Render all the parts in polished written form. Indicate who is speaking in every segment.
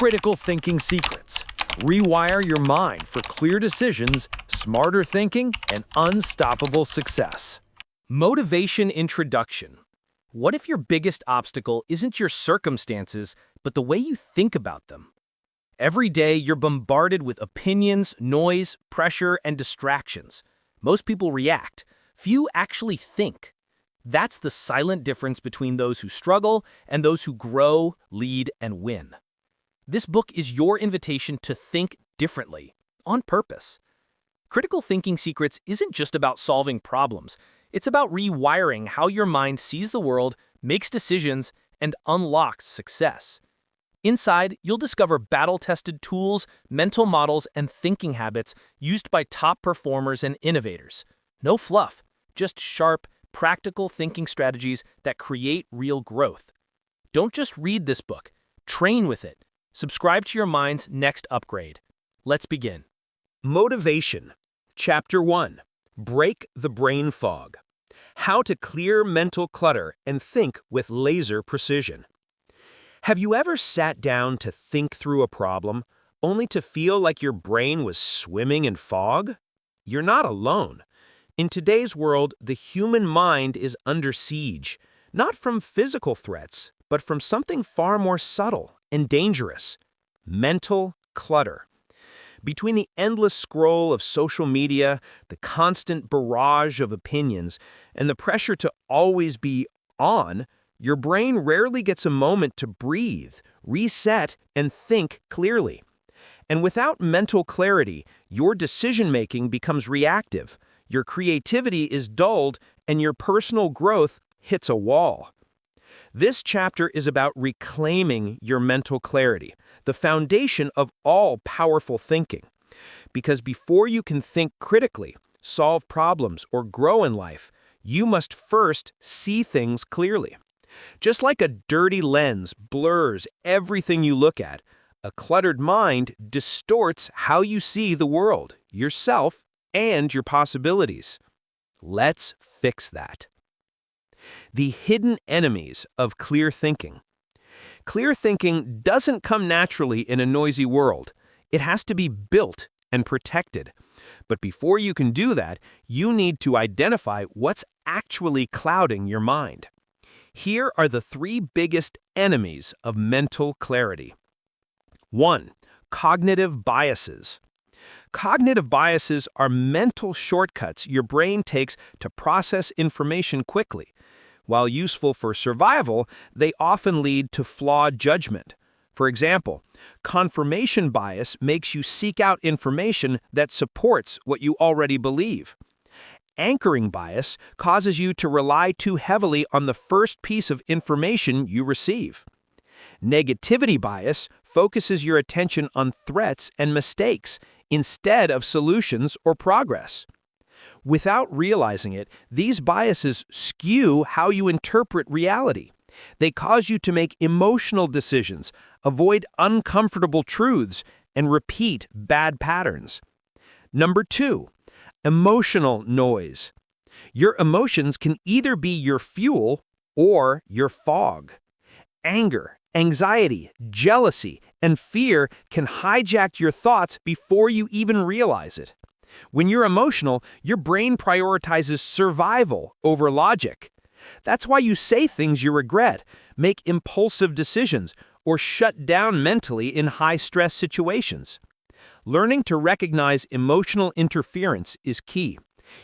Speaker 1: Critical Thinking Secrets. Rewire your mind for clear decisions, smarter thinking, and unstoppable success.
Speaker 2: Motivation Introduction. What if your biggest obstacle isn't your circumstances, but the way you think about them? Every day, you're bombarded with opinions, noise, pressure, and distractions. Most people react. Few actually think. That's the silent difference between those who struggle and those who grow, lead, and win. This book is your invitation to think differently, on purpose. Critical Thinking Secrets isn't just about solving problems. It's about rewiring how your mind sees the world, makes decisions, and unlocks success. Inside, you'll discover battle-tested tools, mental models, and thinking habits used by top performers and innovators. No fluff, just sharp, practical thinking strategies that create real growth. Don't just read this book, train with it. Subscribe to your mind's next upgrade. Let's begin.
Speaker 3: Motivation. Chapter 1. Break the Brain Fog. How to clear mental clutter and think with laser precision. Have you ever sat down to think through a problem, only to feel like your brain was swimming in fog? You're not alone. In today's world, the human mind is under siege, not from physical threats, but from something far more subtle and dangerous: mental clutter. Between the endless scroll of social media, the constant barrage of opinions, and the pressure to always be on, your brain rarely gets a moment to breathe, reset, and think clearly. And without mental clarity, your decision-making becomes reactive, your creativity is dulled, and your personal growth hits a wall. This chapter is about reclaiming your mental clarity, the foundation of all powerful thinking. Because before you can think critically, solve problems, or grow in life, you must first see things clearly. Just like a dirty lens blurs everything you look at, a cluttered mind distorts how you see the world, yourself, and your possibilities. Let's fix that. The hidden enemies of clear thinking. Clear thinking doesn't come naturally in a noisy world. It has to be built and protected. But before you can do that, you need to identify what's actually clouding your mind. Here are the 3 biggest enemies of mental clarity. 1. Cognitive biases. Cognitive biases are mental shortcuts your brain takes to process information quickly. While useful for survival, they often lead to flawed judgment. For example, confirmation bias makes you seek out information that supports what you already believe. Anchoring bias causes you to rely too heavily on the first piece of information you receive. Negativity bias focuses your attention on threats and mistakes instead of solutions or progress. Without realizing it, these biases skew how you interpret reality. They cause you to make emotional decisions, avoid uncomfortable truths, and repeat bad patterns. Number 2, emotional noise. Your emotions can either be your fuel or your fog. Anger, anxiety, jealousy, and fear can hijack your thoughts before you even realize it. When you're emotional, your brain prioritizes survival over logic. That's why you say things you regret, make impulsive decisions, or shut down mentally in high-stress situations. Learning to recognize emotional interference is key.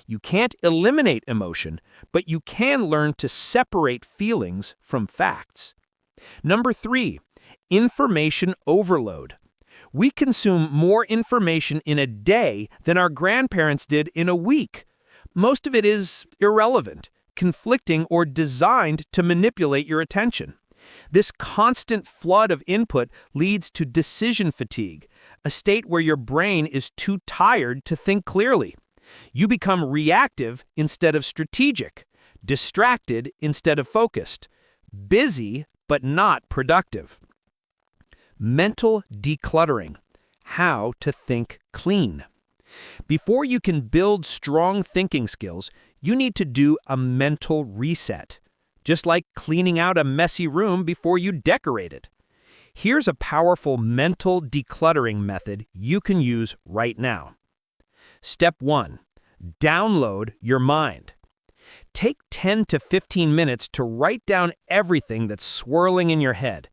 Speaker 3: You can't eliminate emotion, but you can learn to separate feelings from facts. Number 3, information overload. We consume more information in a day than our grandparents did in a week. Most of it is irrelevant, conflicting, or designed to manipulate your attention. This constant flood of input leads to decision fatigue, a state where your brain is too tired to think clearly. You become reactive instead of strategic, distracted instead of focused, busy but not productive. Mental decluttering. How to think clean. Before you can build strong thinking skills, you need to do a mental reset, just like cleaning out a messy room before you decorate it. Here's a powerful mental decluttering method you can use right now. Step 1. Download your mind. Take 10 to 15 minutes to write down everything that's swirling in your head.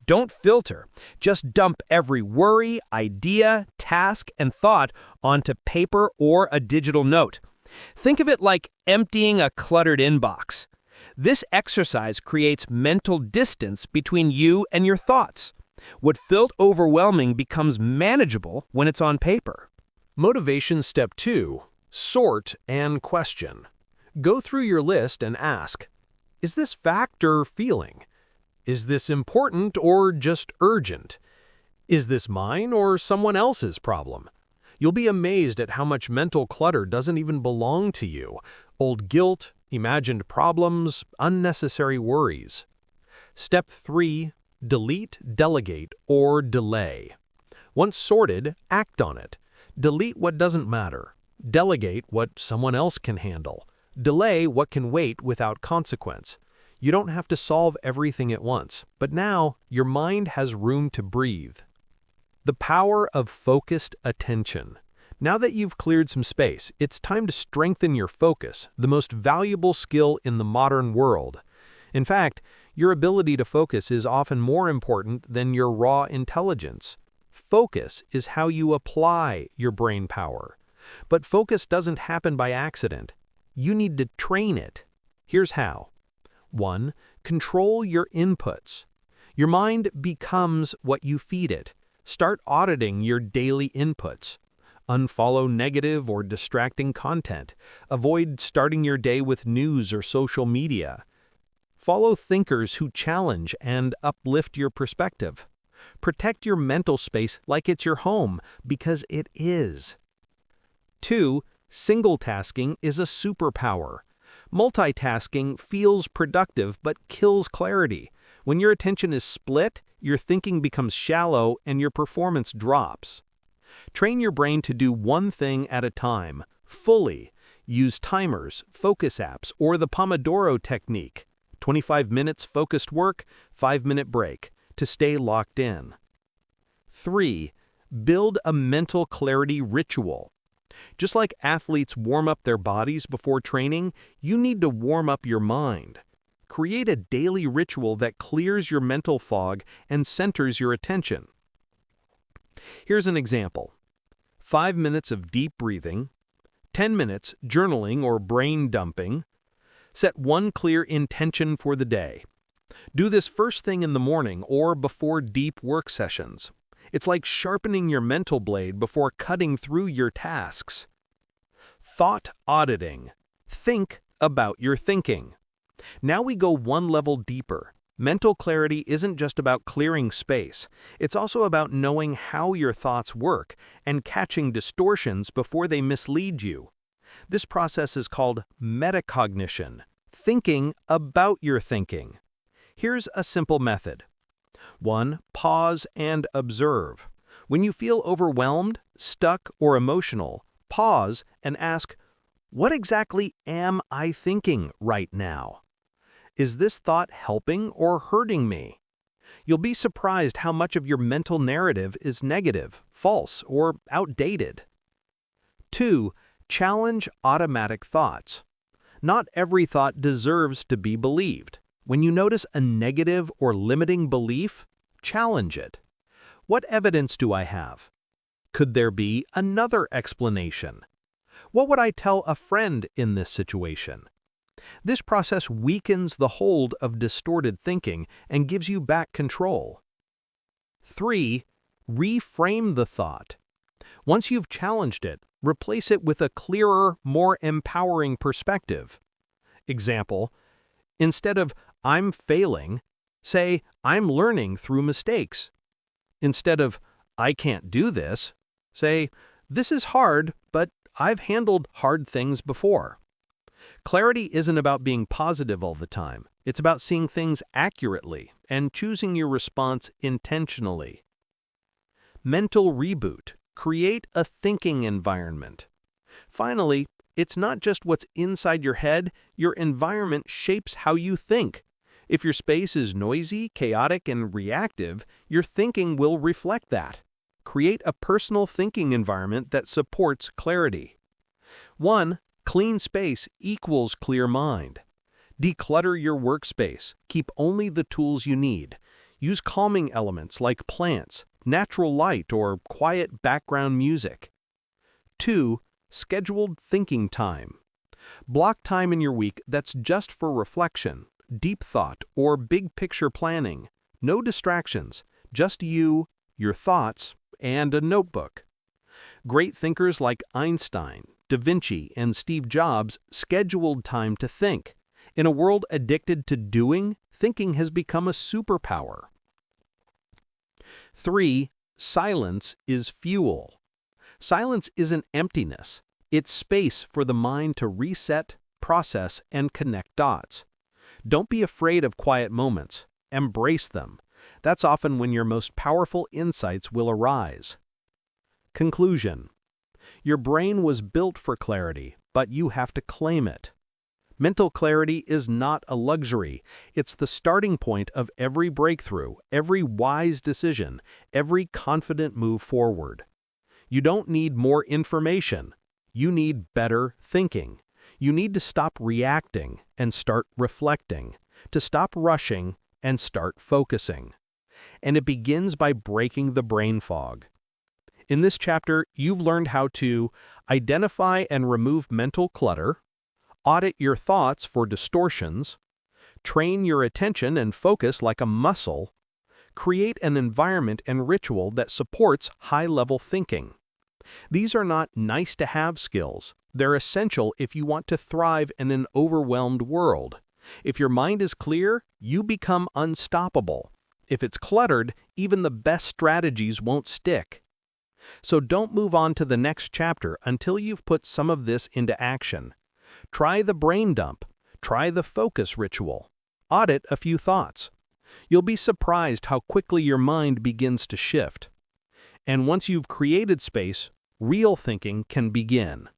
Speaker 3: Don't filter. Just dump every worry, idea, task, and thought onto paper or a digital note. Think of it like emptying a cluttered inbox. This exercise creates mental distance between you and your thoughts. What felt overwhelming becomes manageable when it's on paper.
Speaker 1: Motivation Step 2. Sort and question. Go through your list and ask, is this fact or feeling? Is this important or just urgent? Is this mine or someone else's problem? You'll be amazed at how much mental clutter doesn't even belong to you. Old guilt, imagined problems, unnecessary worries. Step 3. Delete, delegate, or delay. Once sorted, act on it. Delete what doesn't matter. Delegate what someone else can handle. Delay what can wait without consequence. You don't have to solve everything at once, but now your mind has room to breathe. The power of focused attention. Now that you've cleared some space, it's time to strengthen your focus, the most valuable skill in the modern world. In fact, your ability to focus is often more important than your raw intelligence. Focus is how you apply your brain power. But focus doesn't happen by accident. You need to train it. Here's how. 1. Control your inputs. Your mind becomes what you feed it. Start auditing your daily inputs. Unfollow negative or distracting content. Avoid starting your day with news or social media. Follow thinkers who challenge and uplift your perspective. Protect your mental space like it's your home, because it is. 2. Single tasking is a superpower. Multitasking feels productive but kills clarity. When your attention is split, your thinking becomes shallow and your performance drops. Train your brain to do one thing at a time, fully. Use timers, focus apps, or the Pomodoro technique. 25 minutes focused work, 5-minute break, to stay locked in. 3. Build a mental clarity ritual. Just like athletes warm up their bodies before training, you need to warm up your mind. Create a daily ritual that clears your mental fog and centers your attention. Here's an example. 5 minutes of deep breathing, 10 minutes journaling or brain dumping. Set one clear intention for the day. Do this first thing in the morning or before deep work sessions. It's like sharpening your mental blade before cutting through your tasks. Thought auditing. Think about your thinking. Now we go one level deeper. Mental clarity isn't just about clearing space. It's also about knowing how your thoughts work and catching distortions before they mislead you. This process is called metacognition, thinking about your thinking. Here's a simple method. 1. Pause and observe. When you feel overwhelmed, stuck, or emotional, pause and ask, what exactly am I thinking right now? Is this thought helping or hurting me? You'll be surprised how much of your mental narrative is negative, false, or outdated. 2. Challenge automatic thoughts. Not every thought deserves to be believed. When you notice a negative or limiting belief, challenge it. What evidence do I have? Could there be another explanation? What would I tell a friend in this situation? This process weakens the hold of distorted thinking and gives you back control. 3. Reframe the thought. Once you've challenged it, replace it with a clearer, more empowering perspective. Example, instead of I'm failing, say I'm learning through mistakes. Instead of I can't do this, say this is hard, but I've handled hard things before. Clarity isn't about being positive all the time. It's about seeing things accurately and choosing your response intentionally. Mental reboot. Create a thinking environment. Finally, it's not just what's inside your head, your environment shapes how you think. If your space is noisy, chaotic, and reactive, your thinking will reflect that. Create a personal thinking environment that supports clarity. 1. Clean space equals clear mind. Declutter your workspace. Keep only the tools you need. Use calming elements like plants, natural light, or quiet background music. 2. Scheduled thinking time. Block time in your week that's just for reflection, deep thought, or big picture planning. No distractions, just you, your thoughts, and a notebook. Great thinkers like Einstein, Da Vinci, and Steve Jobs scheduled time to think. In a world addicted to doing, thinking has become a superpower. 3. Silence is fuel. Silence isn't emptiness. It's space for the mind to reset, process, and connect dots. Don't be afraid of quiet moments. Embrace them. That's often when your most powerful insights will arise. Conclusion. Your brain was built for clarity, but you have to claim it. Mental clarity is not a luxury. It's the starting point of every breakthrough, every wise decision, every confident move forward. You don't need more information. You need better thinking. You need to stop reacting and start reflecting, to stop rushing and start focusing. And it begins by breaking the brain fog. In this chapter, you've learned how to identify and remove mental clutter, audit your thoughts for distortions, train your attention and focus like a muscle, create an environment and ritual that supports high-level thinking. These are not nice-to-have skills. They're essential if you want to thrive in an overwhelmed world. If your mind is clear, you become unstoppable. If it's cluttered, even the best strategies won't stick. So don't move on to the next chapter until you've put some of this into action. Try the brain dump. Try the focus ritual. Audit a few thoughts. You'll be surprised how quickly your mind begins to shift. And once you've created space, real thinking can begin.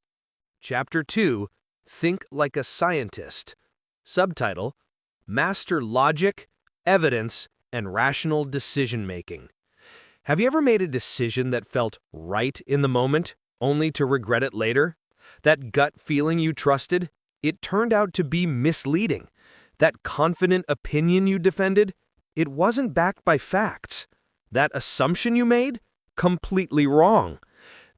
Speaker 2: Chapter 2, Think Like a Scientist. Subtitle, Master Logic, Evidence, and Rational Decision-Making. Have you ever made a decision that felt right in the moment, only to regret it later? That gut feeling you trusted, it turned out to be misleading. That confident opinion you defended, it wasn't backed by facts. That assumption you made, completely wrong.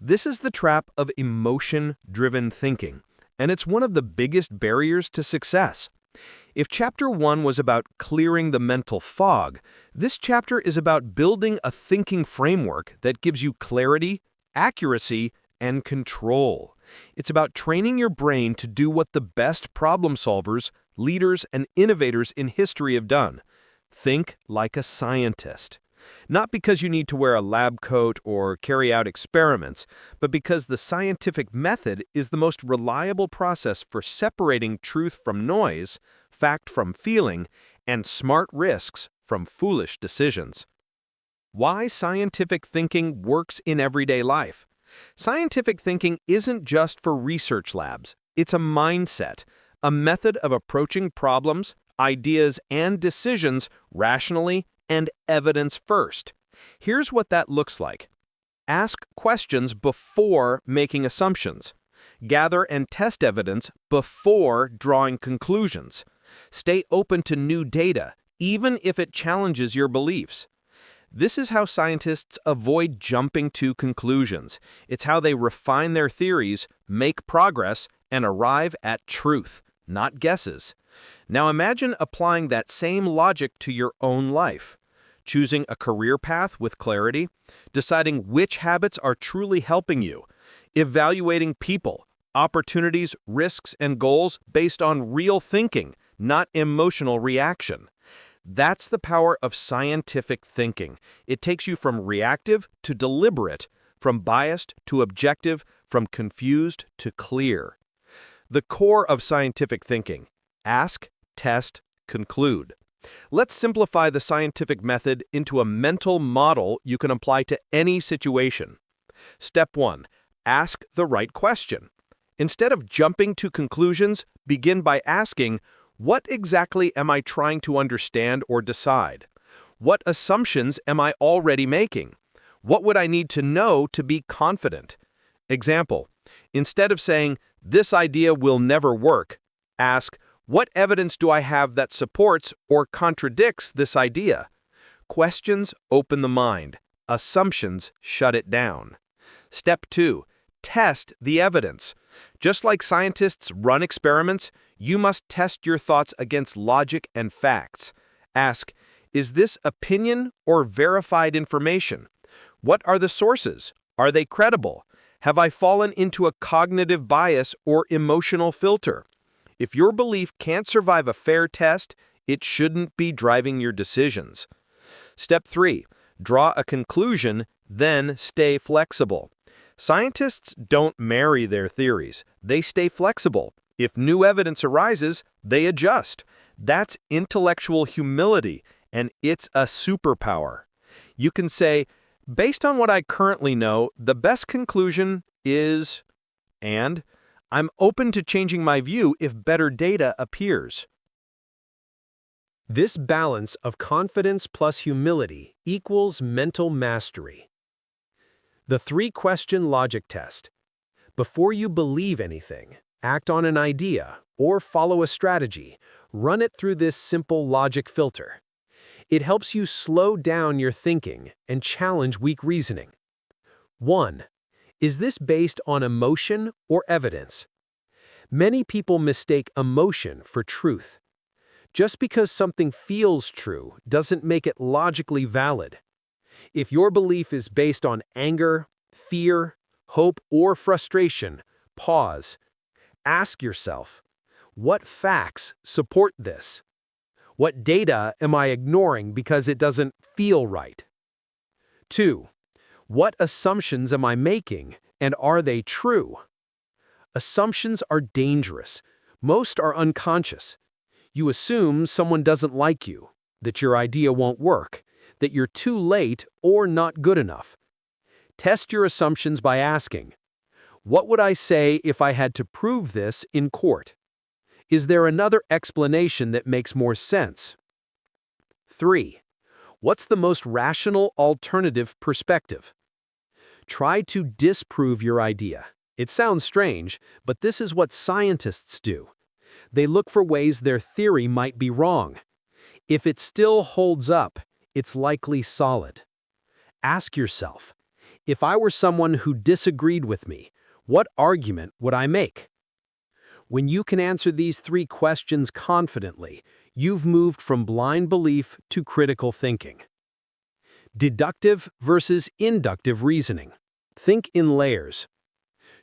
Speaker 2: This is the trap of emotion-driven thinking, and it's one of the biggest barriers to success. If Chapter 1 was about clearing the mental fog, this chapter is about building a thinking framework that gives you clarity, accuracy, and control. It's about training your brain to do what the best problem solvers, leaders, and innovators in history have done. Think like a scientist. Not because you need to wear a lab coat or carry out experiments, but because the scientific method is the most reliable process for separating truth from noise, fact from feeling, and smart risks from foolish decisions. Why scientific thinking works in everyday life. Scientific thinking isn't just for research labs. It's a mindset, a method of approaching problems, ideas, and decisions rationally and evidence first. Here's what that looks like. Ask questions before making assumptions. Gather and test evidence before drawing conclusions. Stay open to new data, even if it challenges your beliefs. This is how scientists avoid jumping to conclusions. It's how they refine their theories, make progress, and arrive at truth, not guesses. Now imagine applying that same logic to your own life. Choosing a career path with clarity, deciding which habits are truly helping you, evaluating people, opportunities, risks, and goals based on real thinking, not emotional reaction. That's the power of scientific thinking. It takes you from reactive to deliberate, from biased to objective, from confused to clear. The core of scientific thinking: ask, test, conclude. Let's simplify the scientific method into a mental model you can apply to any situation. Step 1. Ask the right question. Instead of jumping to conclusions, begin by asking,
Speaker 3: What exactly am I trying to understand or decide? What assumptions am I already making? What would I need to know to be confident? Example, instead of saying, "This idea will never work," ask, "What evidence do I have that supports or contradicts this idea?" Questions open the mind. Assumptions shut it down. Step 2. Test the evidence. Just like scientists run experiments, you must test your thoughts against logic and facts. Ask, is this opinion or verified information? What are the sources? Are they credible? Have I fallen into a cognitive bias or emotional filter? If your belief can't survive a fair test, it shouldn't be driving your decisions. Step 3. Draw a conclusion, then stay flexible. Scientists don't marry their theories. They stay flexible. If new evidence arises, they adjust. That's intellectual humility, and it's a superpower. You can say, based on what I currently know, the best conclusion is, and I'm open to changing my view if better data appears.
Speaker 1: This balance of confidence plus humility equals mental mastery. The 3-question logic test. Before you believe anything, act on an idea, or follow a strategy, run it through this simple logic filter. It helps you slow down your thinking and challenge weak reasoning. 1. Is this based on emotion or evidence? Many people mistake emotion for truth. Just because something feels true doesn't make it logically valid. If your belief is based on anger, fear, hope, or frustration, pause. Ask yourself, what facts support this? What data am I ignoring because it doesn't feel right? 2. What assumptions am I making, and are they true? Assumptions are dangerous. Most are unconscious. You assume someone doesn't like you, that your idea won't work, that you're too late or not good enough. Test your assumptions by asking, what would I say if I had to prove this in court? Is there another explanation that makes more sense? 3. What's the most rational alternative perspective? Try to disprove your idea. It sounds strange, but this is what scientists do. They look for ways their theory might be wrong. If it still holds up, it's likely solid. Ask yourself, if I were someone who disagreed with me, what argument would I make? When you can answer these 3 questions confidently, you've moved from blind belief to critical thinking. Deductive versus inductive reasoning. Think in layers.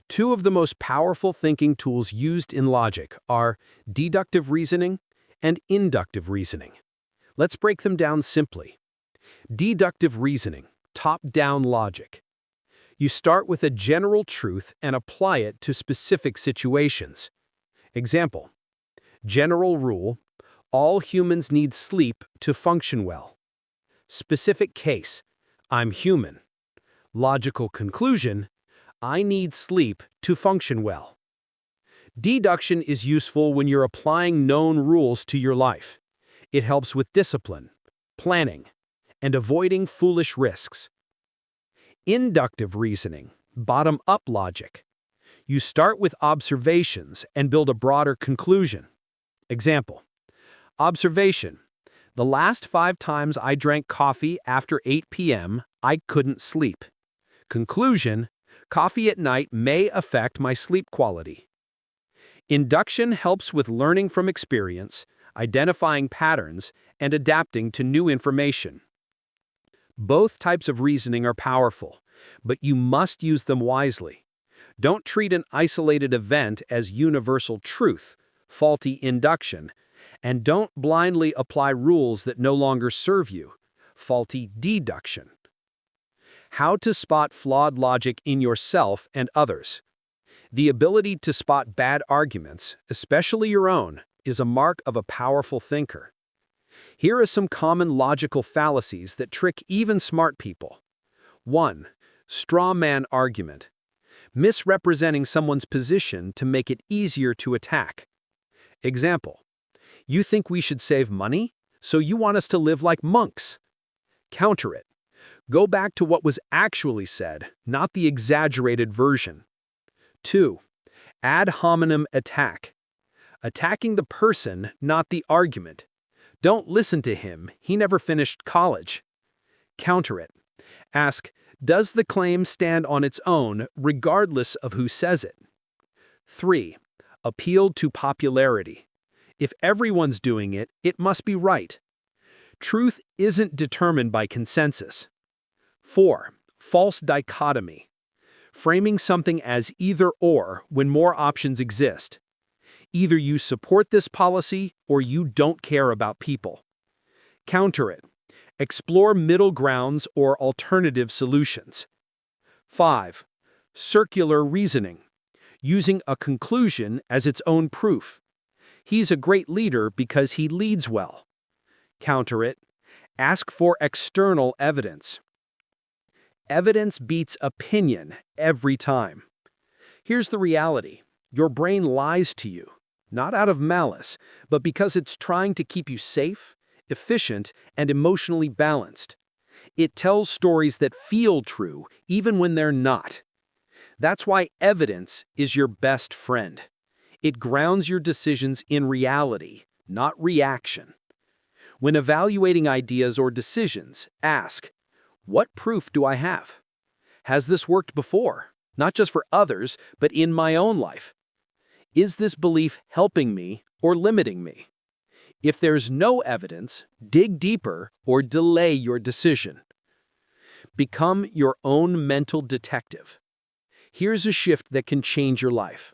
Speaker 1: 2 of the most powerful thinking tools used in logic are deductive reasoning and inductive reasoning. Let's break them down simply. Deductive reasoning, top-down logic. You start with a general truth and apply it to specific situations. Example, general rule, all humans need sleep to function well. Specific case, I'm human. Logical conclusion, I need sleep to function well. Deduction is useful when you're applying known rules to your life. It helps with discipline, planning, and avoiding foolish risks. Inductive reasoning, bottom-up logic. You start with observations and build a broader conclusion. Example, observation. The last 5 times I drank coffee after 8 p.m., I couldn't sleep. Conclusion, coffee at night may affect my sleep quality. Induction helps with learning from experience, identifying patterns, and adapting to new information. Both types of reasoning are powerful, but you must use them wisely. Don't treat an isolated event as universal truth, faulty induction, and don't blindly apply rules that no longer serve you, faulty deduction. How to spot flawed logic in yourself and others. The ability to spot bad arguments, especially your own, is a mark of a powerful thinker. Here are some common logical fallacies that trick even smart people. 1. Straw man argument. Misrepresenting someone's position to make it easier to attack. Example,
Speaker 3: You think we should save money? So you want us to live like monks? Counter it. Go back to what was actually said, not the exaggerated version. 2. Ad hominem attack. Attacking the person, not the argument. Don't listen to him, he never finished college. Counter it. Ask, does the claim stand on its own, regardless of who says it? 3. Appeal to popularity. If everyone's doing it, it must be right. Truth isn't determined by consensus. 4. False dichotomy. Framing something as either-or when more options exist. Either you support this policy or you don't care about people. Counter it. Explore middle grounds or alternative solutions. 5. Circular reasoning. Using a conclusion as its own proof. He's a great leader because he leads well. Counter it. Ask for external evidence. Evidence beats opinion every time. Here's the reality. Your brain lies to you, not out of malice, but because it's trying to keep you safe, efficient, and emotionally balanced. It tells stories that feel true, even when they're not. That's why evidence is your best friend. It grounds your decisions in reality, not reaction. When evaluating ideas or decisions, ask, what proof do I have? Has this worked before, not just for others, but in my own life? Is this belief helping me or limiting me? If there's no evidence, dig deeper or delay your decision. Become your own mental detective. Here's a shift that can change your life.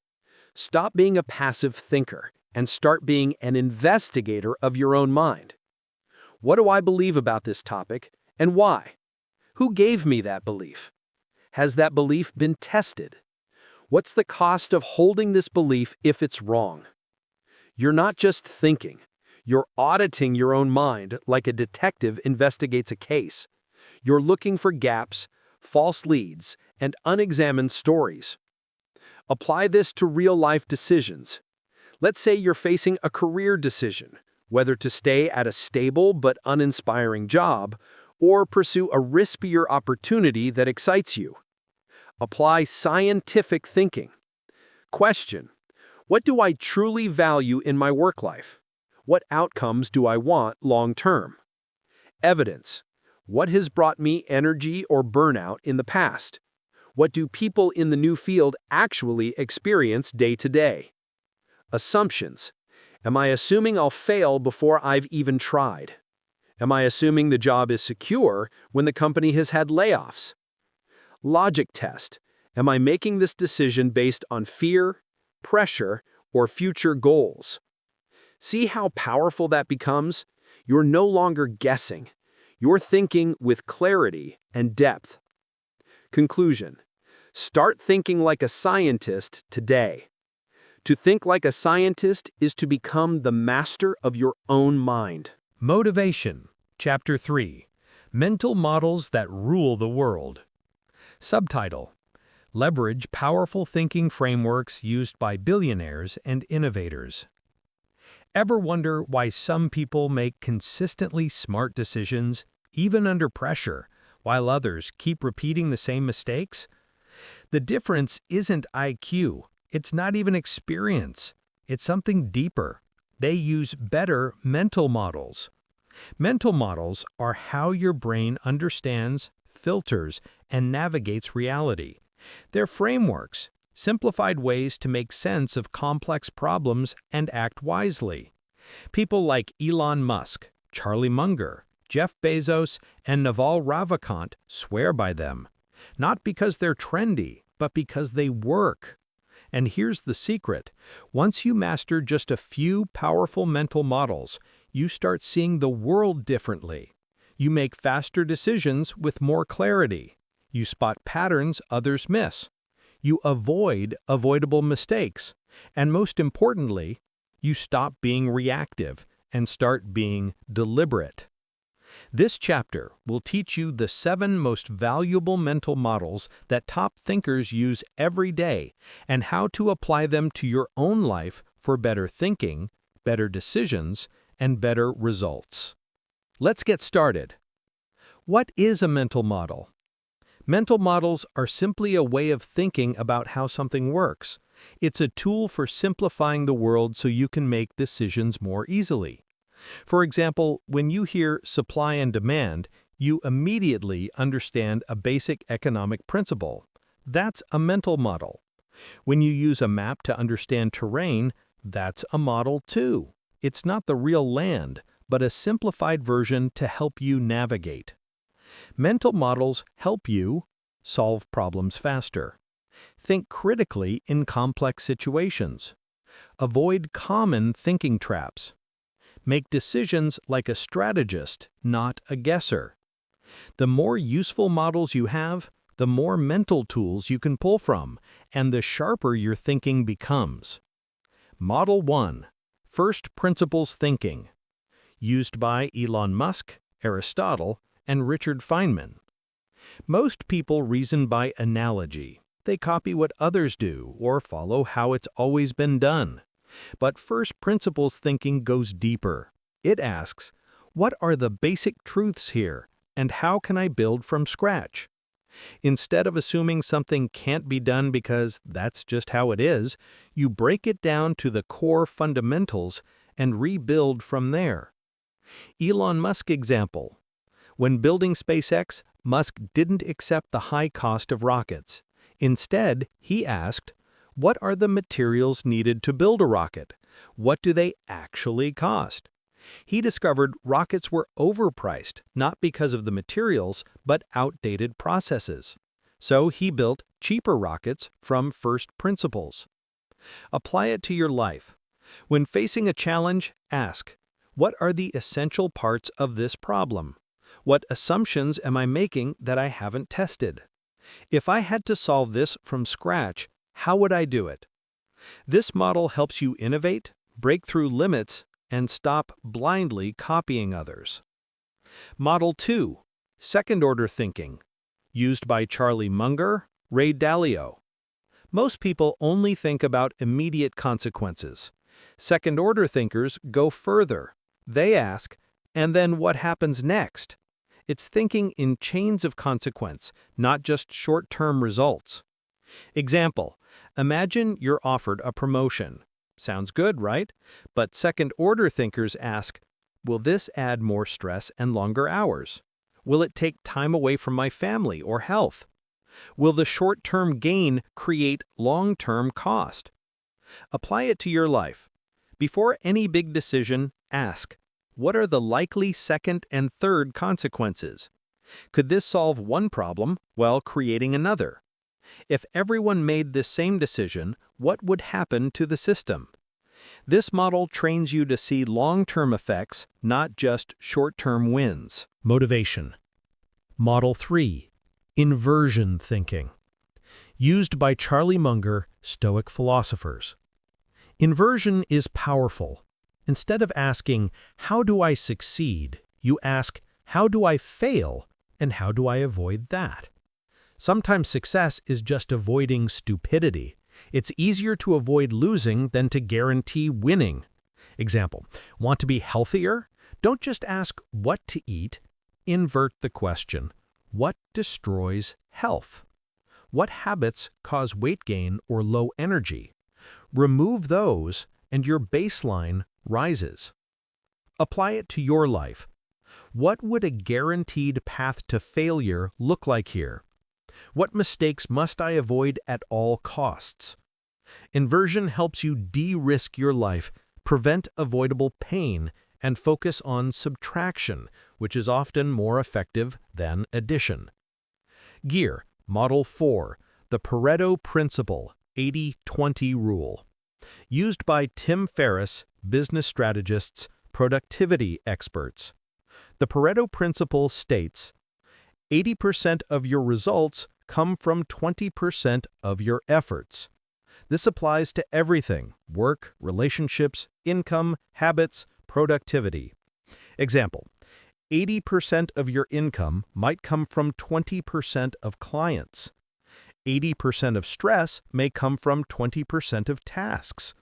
Speaker 3: Stop being a passive thinker and start being an investigator of your own mind. What do I believe about this topic and why? Who gave me that belief? Has that belief been tested? What's the cost of holding this belief if it's wrong? You're not just thinking. You're auditing your own mind like a detective investigates a case. You're looking for gaps, false leads, and unexamined stories. Apply this to real-life decisions. Let's say you're facing a career decision, whether to stay at a stable but uninspiring job or pursue a riskier opportunity that excites you. Apply scientific thinking. Question: what do I truly value in my work life? What outcomes do I want long-term? Evidence: what has brought me energy or burnout in the past? What do people in the new field actually experience day to day? Assumptions: am I assuming I'll fail before I've even tried? Am I assuming the job is secure when the company has had layoffs? Logic test: am I making this decision based on fear, pressure, or future goals? See how powerful that becomes? You're no longer guessing. You're thinking with clarity and depth. Conclusion: start thinking like a scientist today. To think like a scientist is to become the master of your own mind.
Speaker 1: Motivation, Chapter 3, Mental Models That Rule the World. Subtitle: Leverage Powerful Thinking Frameworks Used by Billionaires and Innovators. Ever wonder why some people make consistently smart decisions, even under pressure, while others keep repeating the same mistakes? The difference isn't IQ, it's not even experience, it's something deeper. They use better mental models. Mental models are how your brain understands, filters, and navigates reality. They're frameworks, simplified ways to make sense of complex problems and act wisely. People like Elon Musk, Charlie Munger, Jeff Bezos, and Naval Ravikant swear by them. Not because they're trendy, but because they work. And here's the secret. Once you master just a few powerful mental models, you start seeing the world differently. You make faster decisions with more clarity. You spot patterns others miss. You avoid avoidable mistakes. And most importantly, you stop being reactive and start being deliberate. This chapter will teach you the 7 most valuable mental models that top thinkers use every day and how to apply them to your own life for better thinking, better decisions, and better results. Let's get started. What is a mental model? Mental models are simply a way of thinking about how something works. It's a tool for simplifying the world so you can make decisions more easily. For example, when you hear supply and demand, you immediately understand a basic economic principle. That's a mental model. When you use a map to understand terrain, that's a model too. It's not the real land, but a simplified version to help you navigate. Mental models help you solve problems faster. Think critically in complex situations. Avoid common thinking traps. Make decisions like a strategist, not a guesser. The more useful models you have, the more mental tools you can pull from, and the sharper your thinking becomes. Model 1. First Principles Thinking. Used by Elon Musk, Aristotle, and Richard Feynman. Most people reason by analogy. They copy what others do or follow how it's always been done. But first principles thinking goes deeper. It asks, what are the basic truths here, and how can I build from scratch? Instead of assuming something can't be done because that's just how it is, you break it down to the core fundamentals and rebuild from there. Elon Musk example. When building SpaceX, Musk didn't accept the high cost of rockets. Instead, he asked, what are the materials needed to build a rocket? What do they actually cost? He discovered rockets were overpriced, not because of the materials, but outdated processes. So he built cheaper rockets from first principles. Apply it to your life. When facing a challenge, ask, what are the essential parts of this problem? What assumptions am I making that I haven't tested? If I had to solve this from scratch, how would I do it? This model helps you innovate, break through limits, and stop blindly copying others. Model 2. Second-order thinking. Used by Charlie Munger, Ray Dalio. Most people only think about immediate consequences. Second-order thinkers go further. They ask, and then what happens next? It's thinking in chains of consequence, not just short-term results. Example, imagine you're offered a promotion. Sounds good, right? But second-order thinkers ask, will this add more stress and longer hours? Will it take time away from my family or health? Will the short-term gain create long-term cost? Apply it to your life. Before any big decision, ask, what are the likely second and third consequences? Could this solve one problem while creating another? If everyone made this same decision, what would happen to the system? This model trains you to see long-term effects, not just short-term wins. Motivation. Model 3. Inversion thinking. Used by Charlie Munger, Stoic philosophers. Inversion is powerful. Instead of asking, how do I succeed, you ask, how do I fail, and how do I avoid that? Sometimes success is just avoiding stupidity. It's easier to avoid losing than to guarantee winning. Example, want to be healthier? Don't just ask what to eat. Invert the question. What destroys health? What habits cause weight gain or low energy? Remove those, and your baseline rises. Apply it to your life. What would a guaranteed path to failure look like here? What mistakes must I avoid at all costs? Inversion helps you de-risk your life, prevent avoidable pain, and focus on subtraction, which is often more effective than addition. Gear, Model 4, the Pareto Principle, 80-20 Rule. Used by Tim Ferriss, business strategists, productivity experts. The Pareto Principle states, 80% of your results come from 20% of your efforts. This applies to everything: work, relationships, income, habits, productivity. Example, 80% of your income might come from 20% of clients. 80% of stress may come from 20% of tasks.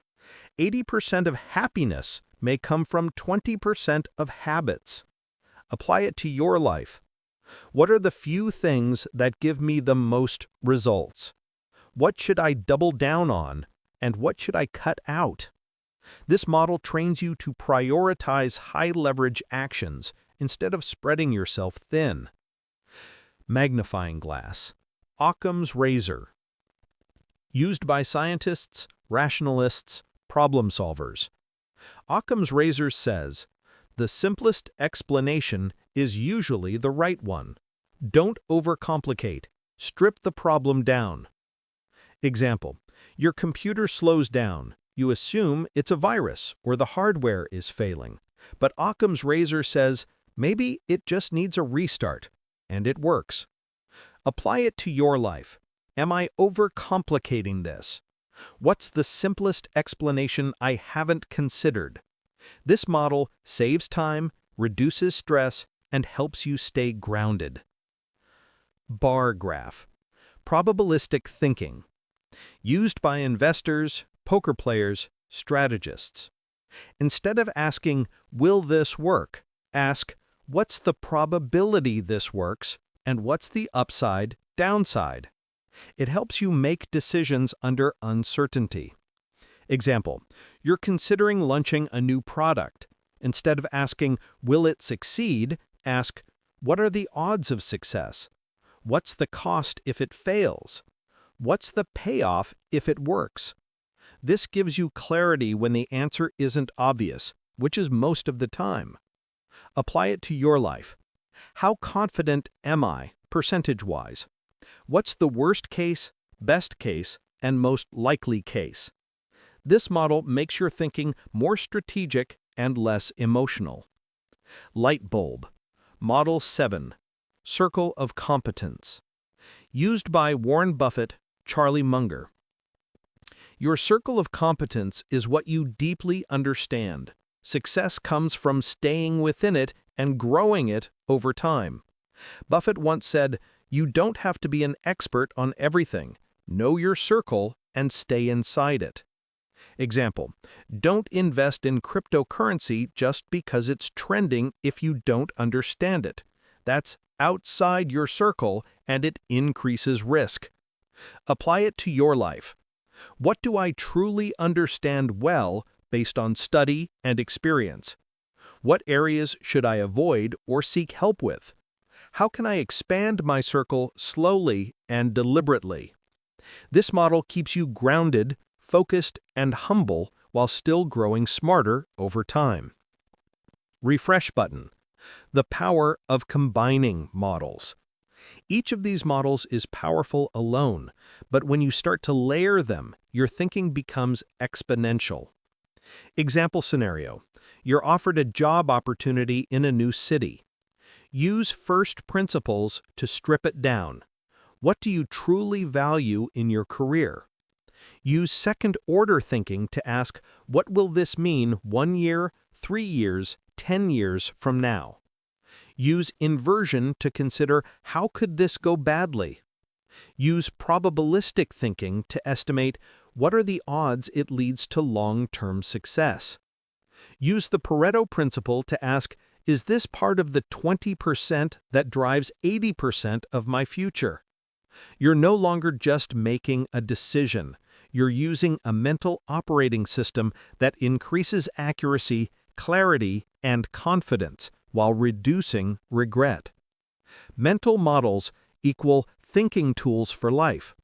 Speaker 1: 80% of happiness may come from 20% of habits. Apply it to your life. What are the few things that give me the most results? What should I double down on, and what should I cut out? This model trains you to prioritize high-leverage actions instead of spreading yourself thin. Magnifying glass. Occam's razor. Used by scientists, rationalists, problem solvers. Occam's razor says, "The simplest explanation is usually the right one. Don't overcomplicate. Strip the problem down." Example: your computer slows down. You assume it's a virus or the hardware is failing. But Occam's razor says, maybe it just needs a restart, and it works. Apply it to your life. Am I overcomplicating this? What's the simplest explanation I haven't considered? This model saves time, reduces stress, and helps you stay grounded. Bar graph. Probabilistic thinking. Used by investors, poker players, strategists. Instead of asking, will this work? Ask, what's the probability this works, and what's the upside, downside? It helps you make decisions under uncertainty. Example: you're considering launching a new product. Instead of asking, will it succeed? Ask, what are the odds of success? What's the cost if it fails? What's the payoff if it works? This gives you clarity when the answer isn't obvious, which is most of the time. Apply it to your life. How confident am I, percentage-wise? What's the worst case, best case, and most likely case? This model makes your thinking more strategic and less emotional. Light bulb. Model 7. Circle of competence. Used by Warren Buffett, Charlie Munger. Your circle of competence is what you deeply understand. Success comes from staying within it and growing it over time. Buffett once said, you don't have to be an expert on everything. Know your circle and stay inside it. Example: don't invest in cryptocurrency just because it's trending if you don't understand it. That's outside your circle and it increases risk. Apply it to your life. What do I truly understand well based on study and experience? What areas should I avoid or seek help with? How can I expand my circle slowly and deliberately? This model keeps you grounded, focused, and humble while still growing smarter over time. Refresh button. The power of combining models. Each of these models is powerful alone, but when you start to layer them, your thinking becomes exponential. Example scenario: you're offered a job opportunity in a new city. Use first principles to strip it down. What do you truly value in your career? Use second-order thinking to ask, what will this mean 1 year, 3 years, 10 years from now? Use inversion to consider, how could this go badly? Use probabilistic thinking to estimate, what are the odds it leads to long-term success? Use the Pareto principle to ask, is this part of the 20% that drives 80% of my future? You're no longer just making a decision. You're using a mental operating system that increases accuracy, clarity, and confidence while reducing regret. Mental models equal thinking tools for life.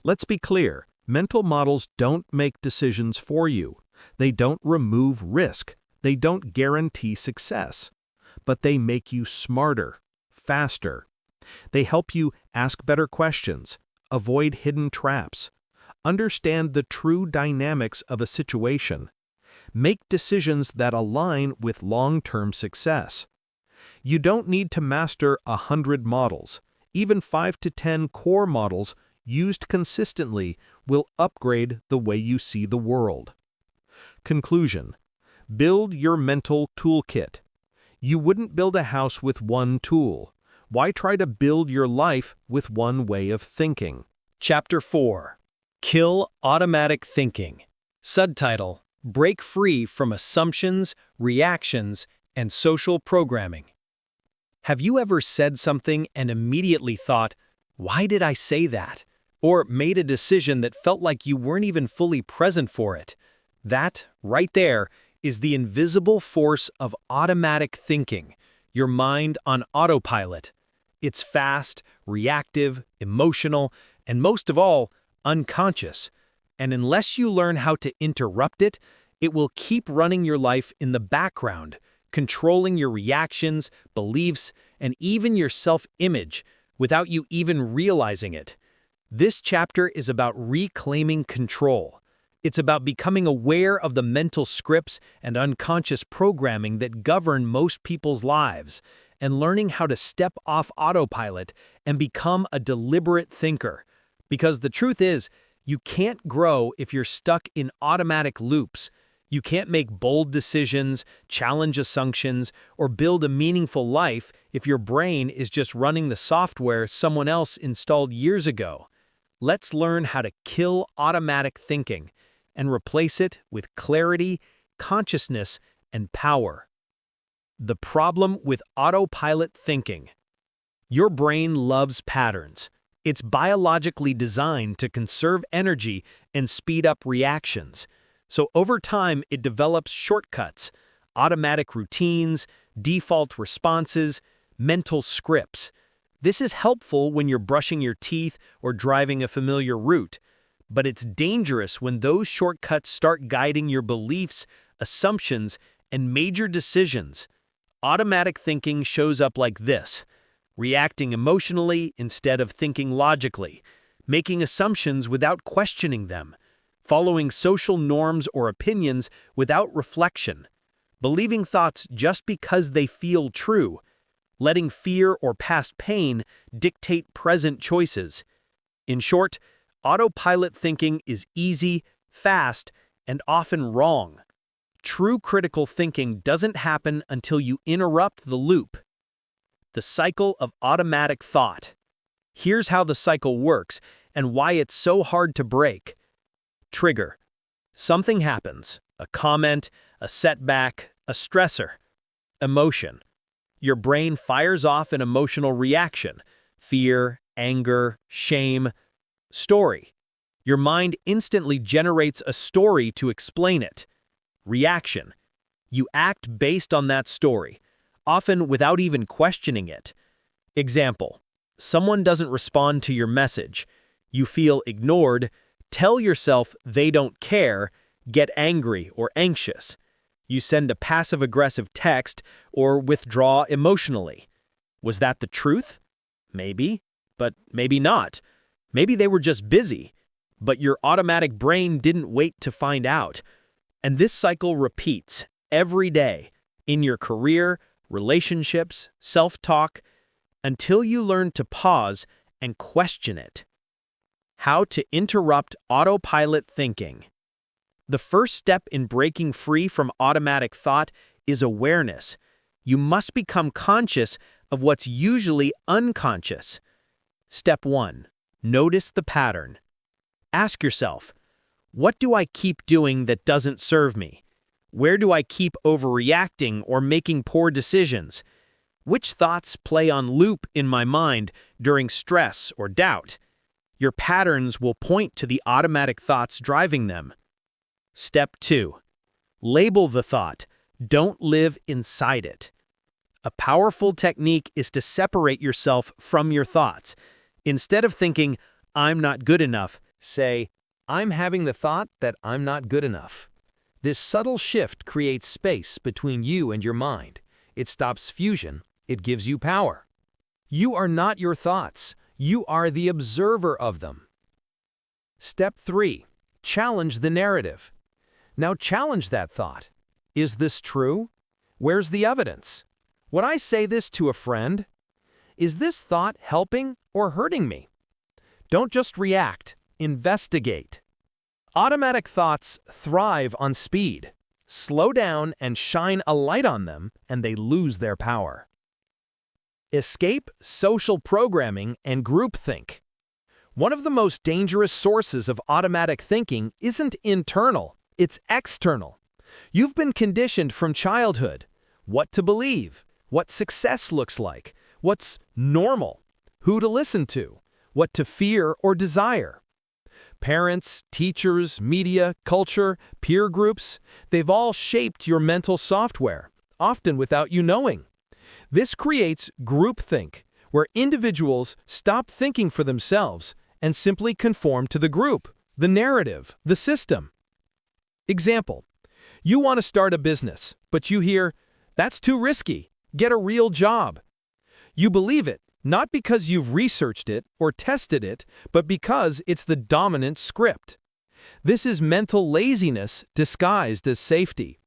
Speaker 1: Let's be clear, mental models don't make decisions for you. They don't remove risk. They don't guarantee success. But they make you smarter, faster. They help you ask better questions, avoid hidden traps, understand the true dynamics of a situation, make decisions that align with long-term success. You don't need to master 100 models. Even 5 to 10 core models used consistently will upgrade the way you see the world. Conclusion: build your mental toolkit. You wouldn't build a house with one tool. Why try to build your life with one way of thinking?
Speaker 2: Chapter 4. Kill Automatic Thinking. Subtitle: Break Free from Assumptions, Reactions, and Social Programming. Have you ever said something and immediately thought, "Why did I say that?" Or made a decision that felt like you weren't even fully present for it? That, right there, is the invisible force of automatic thinking, your mind on autopilot. It's fast, reactive, emotional, and most of all, unconscious. And unless you learn how to interrupt it, it will keep running your life in the background, controlling your reactions, beliefs, and even your self-image without you even realizing it. This chapter is about reclaiming control. It's about becoming aware of the mental scripts and unconscious programming that govern most people's lives, and learning how to step off autopilot and become a deliberate thinker. Because the truth is, you can't grow if you're stuck in automatic loops. You can't make bold decisions, challenge assumptions, or build a meaningful life if your brain is just running the software someone else installed years ago. Let's learn how to kill automatic thinking and replace it with clarity, consciousness, and power. The problem with autopilot thinking. Your brain loves patterns. It's biologically designed to conserve energy and speed up reactions. So over time, it develops shortcuts, automatic routines, default responses, mental scripts. This is helpful when you're brushing your teeth or driving a familiar route, but it's dangerous when those shortcuts start guiding your beliefs, assumptions, and major decisions. Automatic thinking shows up like this: reacting emotionally instead of thinking logically, making assumptions without questioning them, following social norms or opinions without reflection, believing thoughts just because they feel true, letting fear or past pain dictate present choices. In short, autopilot thinking is easy, fast, and often wrong. True critical thinking doesn't happen until you interrupt the loop. The cycle of automatic thought. Here's how the cycle works and why it's so hard to break. Trigger. Something happens. A comment, a setback, a stressor. Emotion. Your brain fires off an emotional reaction. Fear, anger, shame. Story. Your mind instantly generates a story to explain it. Reaction. You act based on that story, often without even questioning it. Example: someone doesn't respond to your message. You feel ignored, tell yourself they don't care, get angry or anxious. You send a passive-aggressive text or withdraw emotionally. Was that the truth? Maybe, but maybe not. Maybe they were just busy, but your automatic brain didn't wait to find out. And this cycle repeats every day in your career, relationships, self-talk, until you learn to pause and question it. How to interrupt autopilot thinking. The first step in breaking free from automatic thought is awareness. You must become conscious of what's usually unconscious. Step 1. Notice the pattern. Ask yourself, what do I keep doing that doesn't serve me? Where do I keep overreacting or making poor decisions? Which thoughts play on loop in my mind during stress or doubt? Your patterns will point to the automatic thoughts driving them. Step 2. Label the thought. Don't live inside it. A powerful technique is to separate yourself from your thoughts. Instead of thinking, "I'm not good enough," say, "I'm having the thought that I'm not good enough." This subtle shift creates space between you and your mind. It stops fusion. It gives you power. You are not your thoughts. You are the observer of them. Step 3. Challenge the narrative. Now challenge that thought. Is this true? Where's the evidence? Would I say this to a friend? Is this thought helping or hurting me? Don't just react. Investigate. Automatic thoughts thrive on speed. Slow down and shine a light on them, and they lose their power. Escape social programming and groupthink. One of the most dangerous sources of automatic thinking isn't internal,
Speaker 1: It's external. You've been conditioned from childhood. What to believe, what success looks like, what's normal, who to listen to, what to fear or desire. Parents, teachers, media, culture, peer groups, they've all shaped your mental software, often without you knowing. This creates groupthink, where individuals stop thinking for themselves and simply conform to the group, the narrative, the system. Example: you want to start a business, but you hear, "That's too risky, get a real job." You believe it, not because you've researched it or tested it, but because it's the dominant script. This is mental laziness disguised as safety.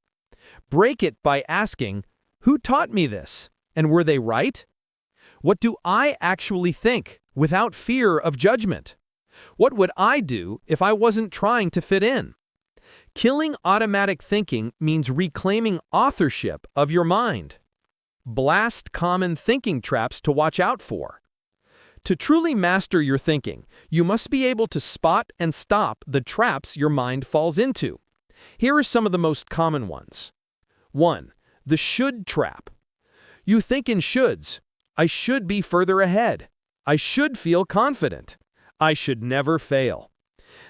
Speaker 1: Break it by asking, "Who taught me this? And were they right? What do I actually think, without fear of judgment? What would I do if I wasn't trying to fit in?" Killing automatic thinking means reclaiming authorship of your mind. Blast common thinking traps to watch out for. To truly master your thinking, you must be able to spot and stop the traps your mind falls into. Here are some of the most common ones. 1. The should trap. You think in shoulds. I should be further ahead. I should feel confident. I should never fail.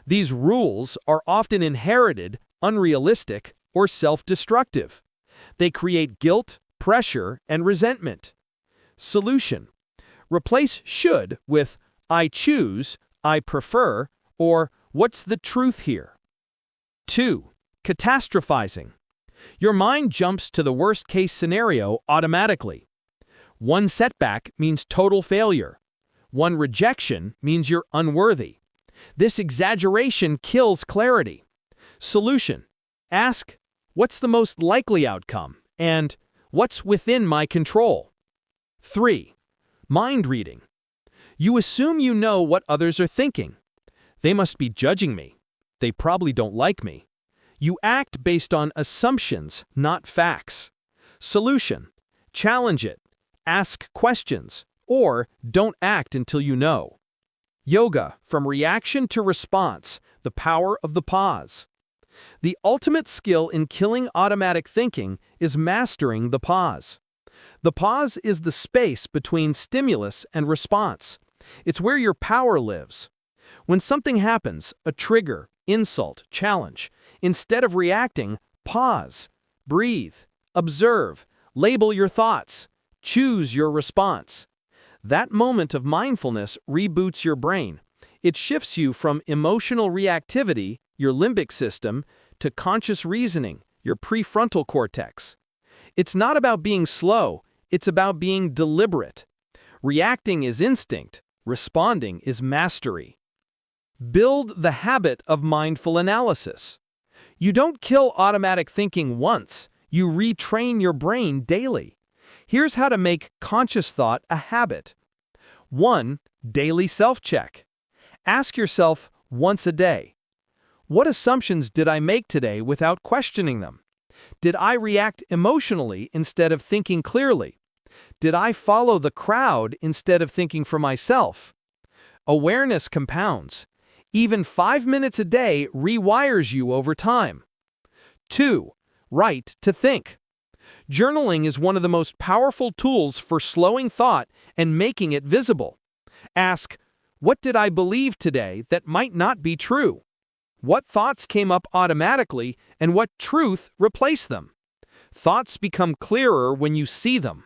Speaker 1: These rules are often inherited, unrealistic, or self-destructive. They create guilt, pressure, and resentment. Solution: replace should with I choose, I prefer, or what's the truth here? 2. Catastrophizing. Your mind jumps to the worst-case scenario automatically. One setback means total failure. One rejection means you're unworthy. This exaggeration kills clarity. Solution: ask, what's the most likely outcome? And what's within my control? 3. Mind reading. You assume you know what others are thinking. They must be judging me. They probably don't like me. You act based on assumptions, not facts. Solution: challenge it. Ask questions, or don't act until you know. Yoga, from reaction to response, the power of the pause. The ultimate skill in killing automatic thinking is mastering the pause. The pause is the space between stimulus and response. It's where your power lives. When something happens, a trigger, insult, challenge, instead of reacting, pause, breathe, observe, label your thoughts, choose your response. That moment of mindfulness reboots your brain. It shifts you from emotional reactivity, your limbic system, to conscious reasoning, your prefrontal cortex. It's not about being slow, it's about being deliberate. Reacting is instinct, responding is mastery. Build the habit of mindful analysis. You don't kill automatic thinking once, you retrain your brain daily. Here's how to make conscious thought a habit. 1. Daily self-check. Ask yourself once a day, what assumptions did I make today without questioning them? Did I react emotionally instead of thinking clearly? Did I follow the crowd instead of thinking for myself? Awareness compounds. Even 5 minutes a day rewires you over time. 2. Write to think. Journaling is one of the most powerful tools for slowing thought and making it visible. Ask, what did I believe today that might not be true? What thoughts came up automatically and what truth replaced them? Thoughts become clearer when you see them.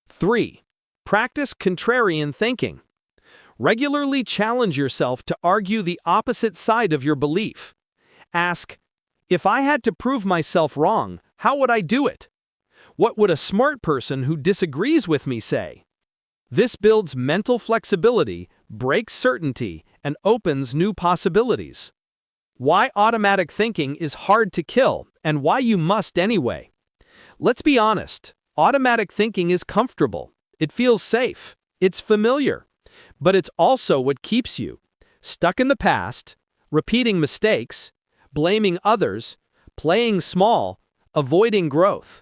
Speaker 1: 3. Practice contrarian thinking. Regularly challenge yourself to argue the opposite side of your belief. Ask, if I had to prove myself wrong, how would I do it? What would a smart person who disagrees with me say? This builds mental flexibility, breaks certainty, and opens new possibilities. Why automatic thinking is hard to kill, and why you must anyway. Let's be honest, automatic thinking is comfortable. It feels safe. It's familiar. But it's also what keeps you stuck in the past, repeating mistakes, blaming others, playing small, avoiding growth.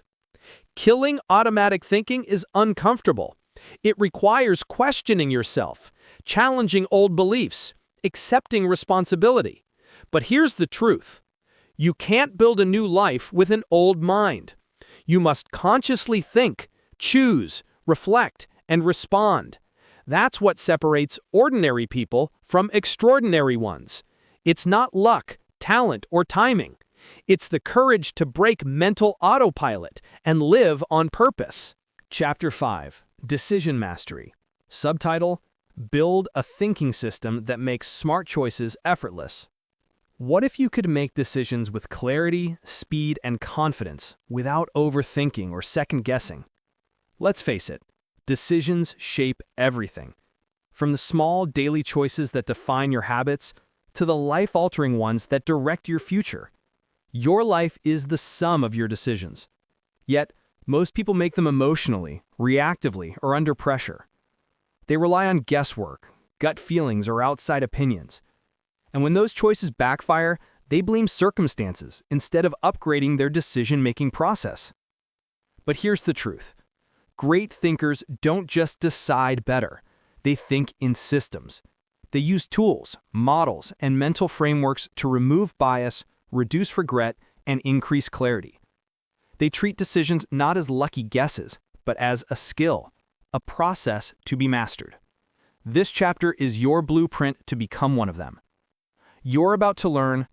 Speaker 1: Killing automatic thinking is uncomfortable. It requires questioning yourself, challenging old beliefs, accepting responsibility. But here's the truth. You can't build a new life with an old mind. You must consciously think, choose, reflect, and respond. That's what separates ordinary people from extraordinary ones. It's not luck, talent, or timing. It's the courage to break mental autopilot and live on purpose. Chapter 5. Decision Mastery. Subtitle: Build a thinking system that makes smart choices effortless. What if you could make decisions with clarity, speed, and confidence without overthinking or second-guessing? Let's face it, decisions shape everything. From the small daily choices that define your habits to the life-altering ones that direct your future. Your life is the sum of your decisions. Yet, most people make them emotionally, reactively, or under pressure. They rely on guesswork, gut feelings, or outside opinions. And when those choices backfire, they blame circumstances instead of upgrading their decision-making process. But here's the truth. Great thinkers don't just decide better. They think in systems. They use tools, models, and mental frameworks to remove bias, reduce regret, and increase clarity. They treat decisions not as lucky guesses, but as a skill, a process to be mastered. This chapter is your blueprint to become one of them. You're about to learn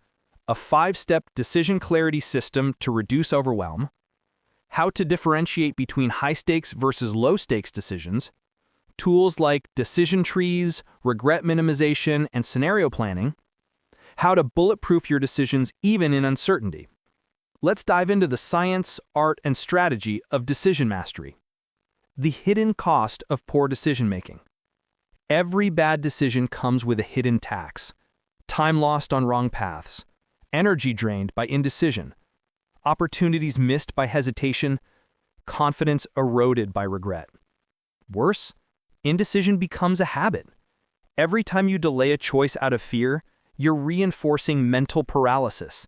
Speaker 1: a 5-step decision clarity system to reduce overwhelm, how to differentiate between high-stakes versus low-stakes decisions, tools like decision trees, regret minimization, and scenario planning, how to bulletproof your decisions even in uncertainty. Let's dive into the science, art, and strategy of decision mastery. The hidden cost of poor decision-making. Every bad decision comes with a hidden tax. Time lost on wrong paths, energy drained by indecision, opportunities missed by hesitation, confidence eroded by regret. Worse, indecision becomes a habit. Every time you delay a choice out of fear, you're reinforcing mental paralysis.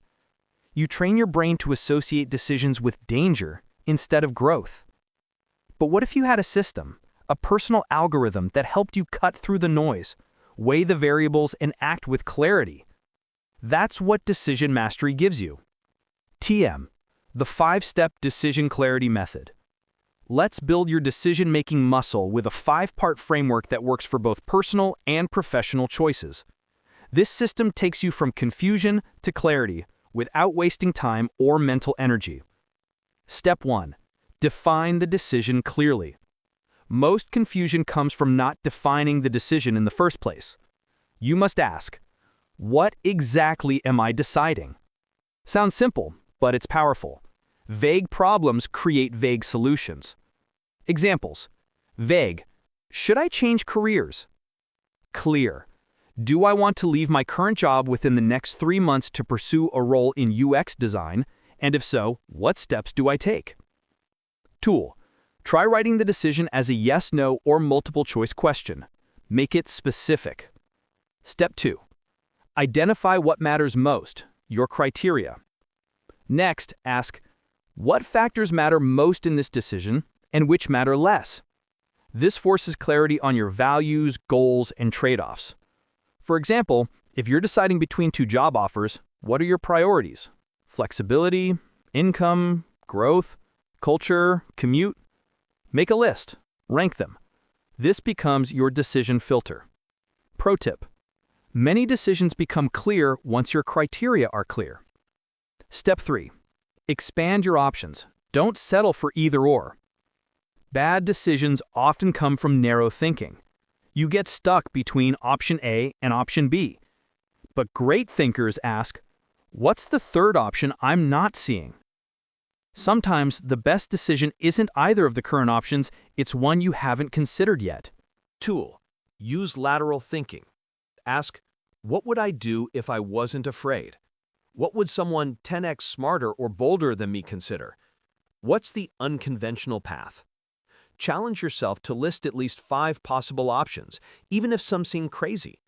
Speaker 1: You train your brain to associate decisions with danger instead of growth. But what if you had a system, a personal algorithm that helped you cut through the noise, weigh the variables, and act with clarity? That's what decision mastery gives you. TM, the 5-step decision clarity method. Let's build your decision-making muscle with a 5-part framework that works for both personal and professional choices. This system takes you from confusion to clarity without wasting time or mental energy. Step 1. Define the decision clearly. Most confusion comes from not defining the decision in the first place. You must ask, what exactly am I deciding? Sounds simple, but it's powerful. Vague problems create vague solutions. Examples. Vague. Should I change careers? Clear. Do I want to leave my current job within the next 3 months to pursue a role in UX design? And if so, what steps do I take? Tool. Try writing the decision as a yes, no, or multiple choice question. Make it specific. Step 2. Identify what matters most, your criteria. Next, ask, what factors matter most in this decision and which matter less? This forces clarity on your values, goals, and trade-offs. For example, if you're deciding between 2 job offers, what are your priorities? Flexibility, income, growth, culture, commute? Make a list. Rank them. This becomes your decision filter. Pro tip. Many decisions become clear once your criteria are clear. Step 3. Expand your options. Don't settle for either or. Bad decisions often come from narrow thinking. You get stuck between option A and option B. But great thinkers ask, what's the third option I'm not seeing? Sometimes the best decision isn't either of the current options, it's one you haven't considered yet.
Speaker 3: Tool. Use lateral thinking. Ask, what would I do if I wasn't afraid? What would someone 10x smarter or bolder than me consider? What's the unconventional path? Challenge yourself to list at least 5 possible options, even if some seem crazy.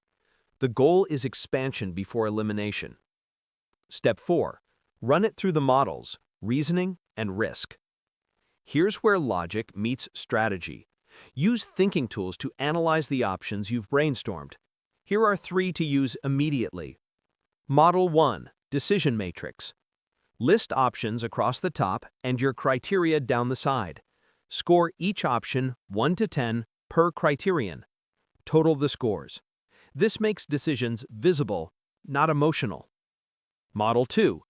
Speaker 3: The goal is expansion before elimination. Step 4. Run it through the models, reasoning, and risk. Here's where logic meets strategy. Use thinking tools to analyze the options you've brainstormed. Here are 3 to use immediately. Model 1. Decision Matrix.
Speaker 1: List options across the top and your criteria down the side. Score each option 1 to 10 per criterion. Total the scores. This makes decisions visible, not emotional. Model 2.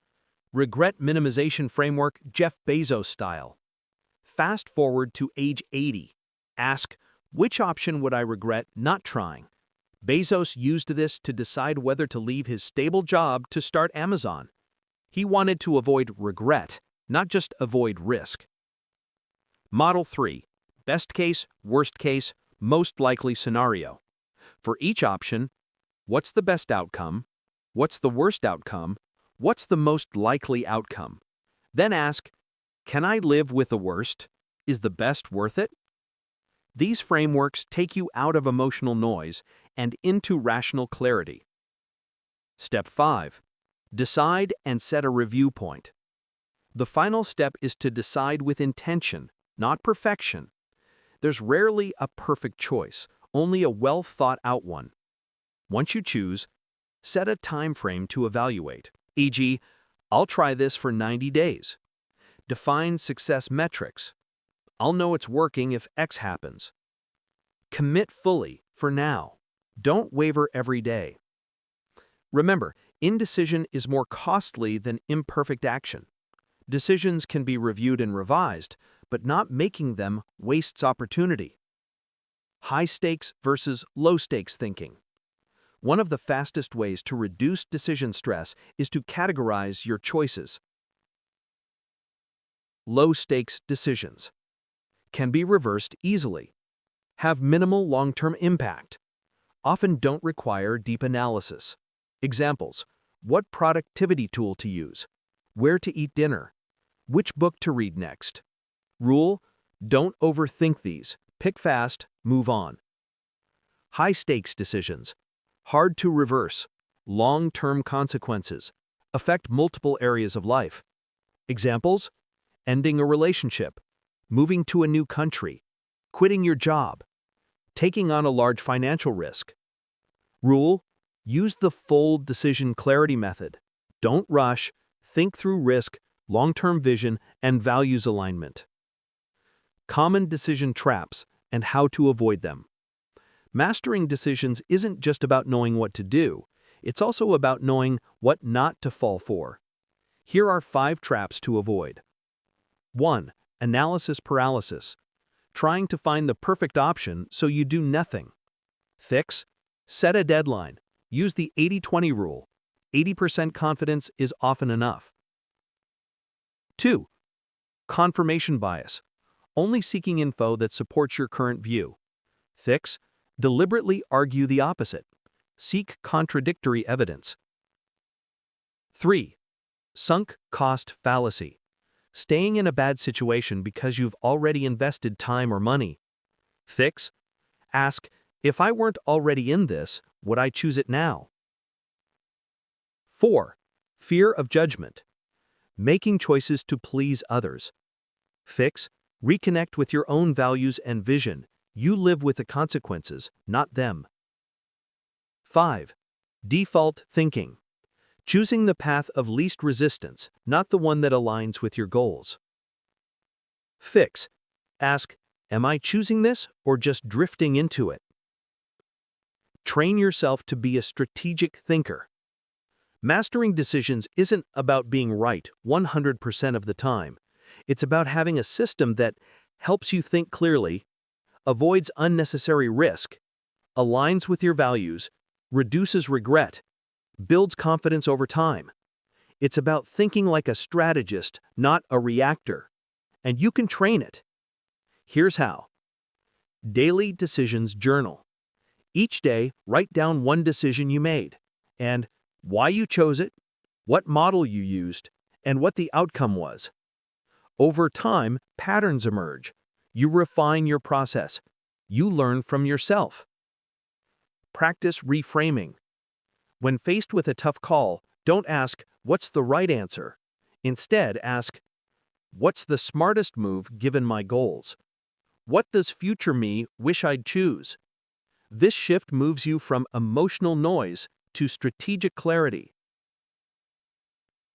Speaker 1: Regret minimization framework, Jeff Bezos style. Fast forward to age 80. Ask, which option would I regret not trying? Bezos used this to decide whether to leave his stable job to start Amazon. He wanted to avoid regret, not just avoid risk. Model 3. Best case, worst case, most likely scenario. For each option, what's the best outcome? What's the worst outcome? What's the most likely outcome? Then ask, can I live with the worst? Is the best worth it? These frameworks take you out of emotional noise and into rational clarity. Step 5. Decide and set a review point. The final step is to decide with intention, not perfection. There's rarely a perfect choice, only a well-thought-out one. Once you choose, set a time frame to evaluate, e.g., I'll try this for 90 days. Define success metrics. I'll know it's working if X happens. Commit fully for now. Don't waver every day. Remember, indecision is more costly than imperfect action. Decisions can be reviewed and revised, but not making them wastes opportunity. High stakes versus low stakes thinking. One of the fastest ways to reduce decision stress is to categorize your choices. Low stakes decisions can be reversed easily, have minimal long-term impact, often don't require deep analysis. Examples: what productivity tool to use, where to eat dinner, which book to read next. Rule: don't overthink these, pick fast, move on. High-stakes decisions, hard to reverse, long-term consequences, affect multiple areas of life. Examples: ending a relationship, moving to a new country, quitting your job, taking on a large financial risk. Rule: use the full decision clarity method. Don't rush, think through risk, long-term vision, and values alignment. Common decision traps and how to avoid them. Mastering decisions isn't just about knowing what to do, it's also about knowing what not to fall for. Here are 5 traps to avoid. 1. Analysis paralysis. Trying to find the perfect option so you do nothing. Fix. Set a deadline. Use the 80-20 rule. 80% confidence is often enough. 2. Confirmation bias. Only seeking info that supports your current view. Fix. Deliberately argue the opposite. Seek contradictory evidence. 3. Sunk cost fallacy. Staying in a bad situation because you've already invested time or money. Fix. Ask, if I weren't already in this, would I choose it now? 4. Fear of judgment. Making choices to please others. Fix. Reconnect with your own values and vision. You live with the consequences, not them. 5. Default thinking. Choosing the path of least resistance, not the one that aligns with your goals. Fix. Ask, am I choosing this or just drifting into it? Train yourself to be a strategic thinker. Mastering decisions isn't about being right 100% of the time. It's about having a system that helps you think clearly, avoids unnecessary risk, aligns with your values, reduces regret, builds confidence over time. It's about thinking like a strategist, not a reactor. And you can train it. Here's how. Daily decisions journal. Each day, write down one decision you made, and why you chose it, what model you used, and what the outcome was. Over time, patterns emerge. You refine your process. You learn from yourself. Practice reframing. When faced with a tough call, don't ask, what's the right answer? Instead, ask, what's the smartest move given my goals? What does future me wish I'd choose? This shift moves you from emotional noise to strategic clarity.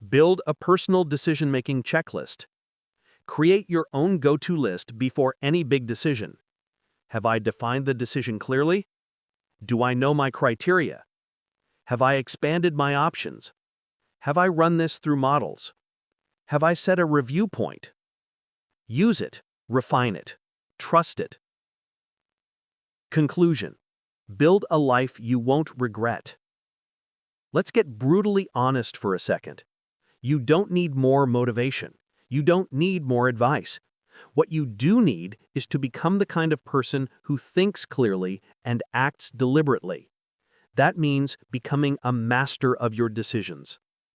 Speaker 1: Build a personal decision-making checklist. Create your own go-to list before any big decision. Have I defined the decision clearly? Do I know my criteria? Have I expanded my options? Have I run this through models? Have I set a review point? Use it, refine it, trust it. Conclusion: build a life you won't regret. Let's get brutally honest for a second. You don't need more motivation. You don't need more advice. What you do need is to become the kind of person who thinks clearly and acts deliberately. That means becoming a master of your decisions.